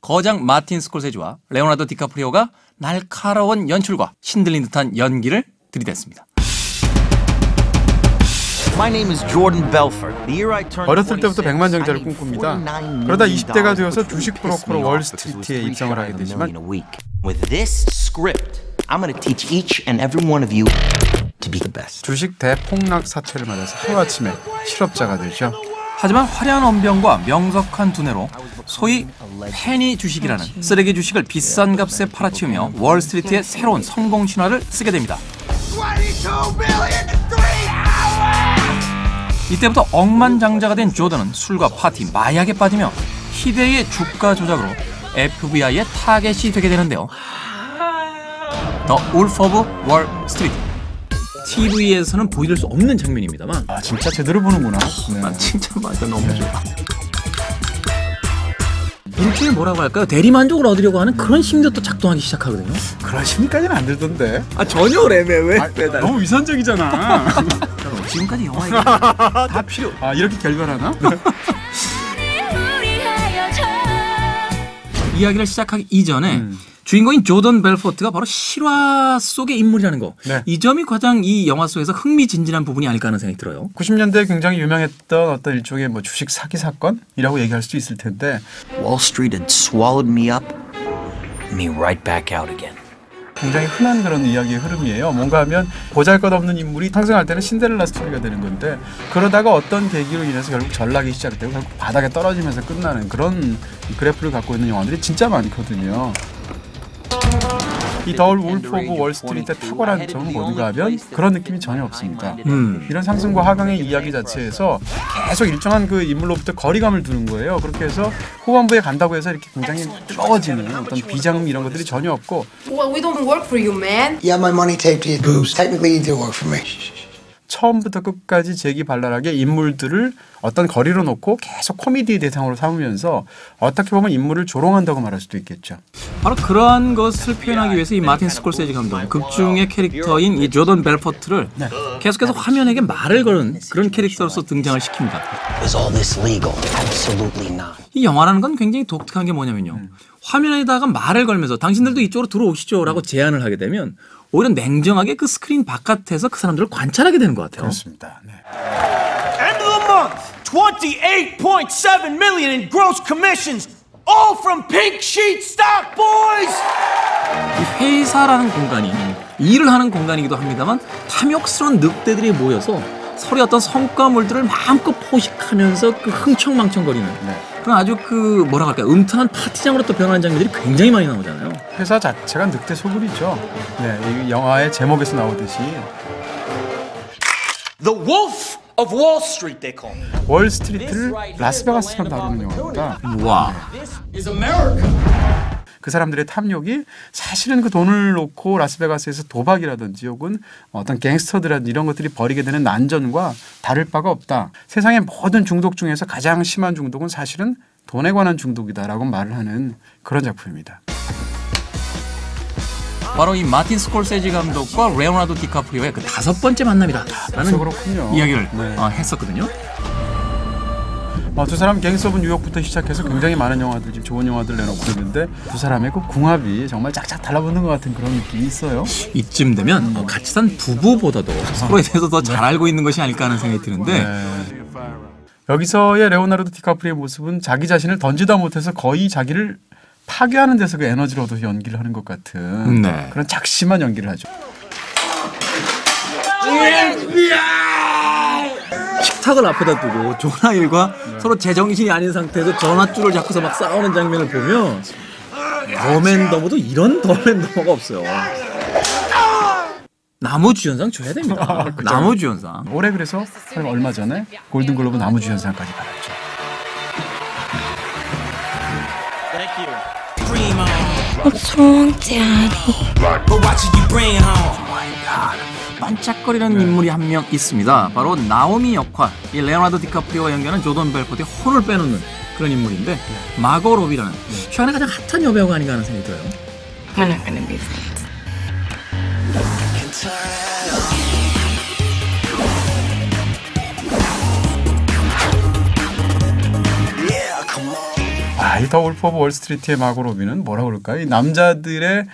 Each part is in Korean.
거장 마틴 스콜세지와 레오나르도 디카프리오가 날카로운 연출과 신들린 듯한 연기를 들이댔습니다. 어렸을 때부터 백만장자를 꿈꿉니다. 그러다 20대가 되어서 주식 브로커로 월스트리트에 입성을 하게 되지만 주식 대폭락 사태를 맞아서 하루아침에 실업자가 되죠. 하지만 화려한 언변과 명석한 두뇌로 소위 페니 주식이라는 쓰레기 주식을 비싼 값에 팔아치우며 월스트리트의 새로운 성공 신화를 쓰게 됩니다. 이때부터 억만장자가 된 조던은 술과 파티, 마약에 빠지며 희대의 주가 조작으로 FBI의 타겟이 되게 되는데요. 더 울프 오브 월스트리트. TV에서는 보여줄 수 없는 장면입니다만 진짜 제대로 보는구나. 난 진짜 맞아, 너무 좋아. 일종의 뭐라고 할까요? 대리만족을 얻으려고 하는 그런 심리도 또 작동하기 시작하거든요. 그런 심리까지는 안 들던데. 전혀래매 왜? 너무 위선적이잖아. 지금까지 영화 얘기 다 필요. 이렇게 결별하나? 이야기를 시작하기 이전에 주인공인 조던 벨포트가 바로 실화 속의 인물이라는 거. 네. 이 점이 가장 이 영화 속에서 흥미진진한 부분이 아닐까 하는 생각이 들어요. 90년대에 굉장히 유명했던 어떤 일종의 주식 사기 사건이라고 얘기할 수도 있을 텐데 Wall Street had swallowed me up, me right back out again. 굉장히 흔한 그런 이야기의 흐름이에요. 뭔가 하면 보잘것없는 인물이 상승할 때는 신데렐라 스토리가 되는 건데 그러다가 어떤 계기로 인해서 결국 전락이 시작되고 결국 바닥에 떨어지면서 끝나는 그런 그래프를 갖고 있는 영화들이 진짜 많거든요. 이 더 울프 오브 월스트리트의 탁월한 점은 뭔가 하면 그런 느낌이 전혀 없습니다. 이런 상승과 하강의 이야기 자체에서 계속 일정한 그 인물로부터 거리감을 두는 거예요. 그렇게 해서 후반부에 간다고 해서 이렇게 굉장히 뜨거워지는 어떤 비장음 이런 것들이 전혀 없고 Well, we don't work for you, man. You have my money taped to your boobs. Technically, you do work for me. 처음부터 끝까지 재기발랄하게 인물들을 어떤 거리로 놓고 계속 코미디의 대상으로 삼으면서 어떻게 보면 인물을 조롱한다고 말할 수도 있겠죠. 바로 그러한 것을 표현하기 위해서 이 마틴 스콜세지 감독 극중의 캐릭터인 이 조던 벨포트를 계속해서 화면에게 말을 거는 그런 캐릭터로서 등장을 시킵니다. Was all this legal? Absolutely not. 이 영화라는 건 굉장히 독특한 게 뭐냐면요. 화면에다가 말을 걸면서 당신들도 이쪽으로 들어오시죠 라고 제안을 하게 되면 오히려 냉정하게 그 스크린 바깥에서 그 사람들을 관찰하게 되는 것 같아요. 그렇습니다. 네. End of the month, 28.7 million in gross commissions, all from Pink Sheet Stock Boys. 이 회사라는 공간이 일을 하는 공간이기도 합니다만 탐욕스러운 늑대들이 모여서 서로의 어떤 성과물들을 마음껏 포식하면서 그 흥청망청거리는 그런 아주 그 뭐라고 할까요? 음탕한 파티장으로 또 변하는 장면들이 굉장히 많이 나오잖아요. 회사 자체가 늑대 소굴이죠. 네, 이 영화의 제목에서 나오듯이 The Wolf of Wall Street, they call me. 월스트리트를 라스베가스처럼 다루는 영화입니다. 와. Is America. 그 사람들의 탐욕이 사실은 그 돈을 놓고 라스베가스에서 도박이라든지 혹은 어떤 갱스터들이라든지 이런 것들이 벌이게 되는 난전과 다를 바가 없다. 세상의 모든 중독 중에서 가장 심한 중독은 사실은 돈에 관한 중독이다라고 말을 하는 그런 작품입니다. 바로 이 마틴 스콜세지 감독과 레오나르도 디카프리오의 그 5번째 만남이다라는 그렇군요. 이야기를 네. 했었거든요. 두 사람 갱스 오브 뉴욕부터 시작해서 굉장히 많은 영화들, 지금 좋은 영화들 내놓고 있는데 두 사람의 그 궁합이 정말 짝짝 달라붙는 것 같은 그런 느낌이 있어요. 이쯤 되면 같이 산 부부보다도 서로에 대해서 더 잘 알고 있는 것이 아닐까 하는 생각이 드는데 여기서의 레오나르도 디카프리오의 모습은 자기 자신을 던지다 못해서 거의 자기를 파괴하는 데서 그 에너지를 얻어서 연기를 하는 것 같은 그런 작심한 연기를 하죠. 식탁을 앞에다 두고 조나일과 서로 제정신이 아닌 상태에서 전화줄을 잡고서 막 싸우는 장면을 보면 더맨더머도 이런 더맨더머가 없어요. 나무주연상 줘야 됩니다. 나무주연상. 올해 그래서 얼마 전에 골든글로브 나무주연상까지 받았죠. What's wrong, Daddy? 반짝거리는 인물이 한 명 있습니다. 바로 나오미 역할, 이 레오나르도 디카프리오와 연기하는 조던 벨포트의 혼을 빼놓는 그런 인물인데 마고 로비라는 최근에 가장 핫한 여배우가 아닌가 하는 생각이 들어요. We're not gonna be friends. 이 더 울프 오브 월스트리트의 마고 로비는 뭐라 그럴까요? 이 남자들의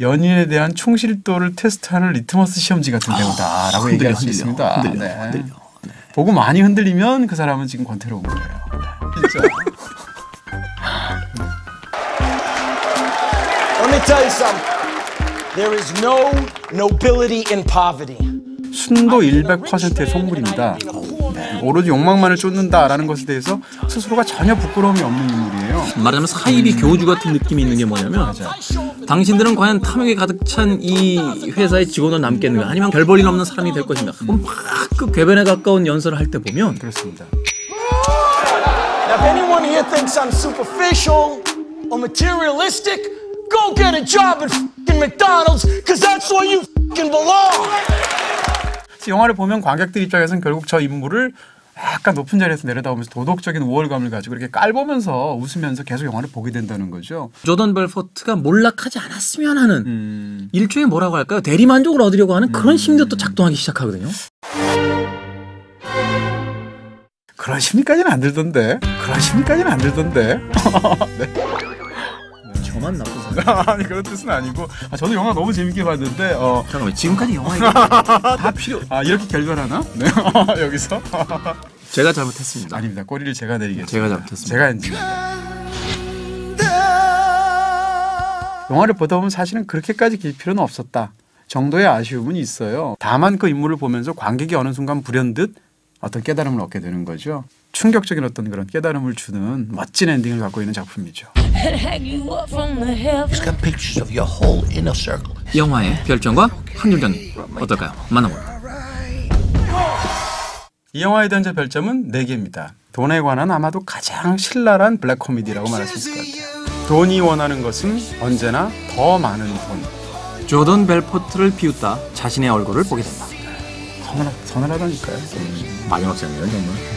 연인에 대한 충실도를 테스트하는 리트머스 시험지 같은 배우다라고 얘기할 수 있습니다. 흔들려. 보고 많이 흔들리면 그 사람은 지금 권태로운 거예요. 진짜. Let me tell you something. There is no nobility in poverty. 순도 100%의 속물입니다. 오로지 욕망만을 쫓는다라는 것에 대해서 스스로가 전혀 부끄러움이 없는 인물이에요. 말하자면 사이비 교주 같은 느낌이 있는 게 뭐냐면 당신들은 과연 탐욕에 가득 찬 이 회사의 직원으로 남겠는가 아니면 별 볼 일 없는 사람이 될 것인가. 그럼 막 그 궤변에 가까운 연설을 할 때 보면 그렇습니다. Now, if anyone here thinks I'm superficial or materialistic, go get a job at f***ing McDonald's, because that's where you f***ing belong. 영화를 보면 관객들 입장에서는 결국 저 인물을 약간 높은 자리에서 내려다보면서 도덕적인 우월감을 가지고 이렇게 깔보면서 웃으면서 계속 영화를 보게 된다는 거죠. 조던 벨포트가 몰락하지 않았으면 하는 일종의 뭐라고 할까요? 대리만족을 얻으려고 하는 그런 심리도 또 작동하기 시작하거든요. 그런 심리까지는 안 들던데. 네. 저만 나쁜 사람. 아니 그런 뜻은 아니고 저도 영화 너무 재밌게 봤는데 잠깐만 지금까지 영화 얘기 다 필요. 이렇게 결별하나? 네. 여기서 제가 잘못했습니다. 아닙니다. 꼬리를 제가 내리겠습니다. 제가 잘못했습니다. 제가 엔진. 영화를 보다 보면 사실은 그렇게까지 길 필요는 없었다 정도의 아쉬움은 있어요. 다만 그 인물을 보면서 관객이 어느 순간 불현듯 어떤 깨달음을 얻게 되는 거죠. 충격적인 어떤 그런 깨달음을 주는 멋진 엔딩을 갖고 있는 작품이죠. It's got pictures of your whole inner circle. 영화의 별점과 한줄평이 어떨까요? 만나볼까요? 이 영화에 대한 제 별점은 4개입니다. 돈에 관한 아마도 가장 신랄한 블랙 코미디라고 말할 수 있을 것 같아요. 돈이 원하는 것은 언제나 더 많은 돈. 조던 벨포트를 비웃다 자신의 얼굴을 보게 된다. 서늘하다니까요. 마지막 장면 정말.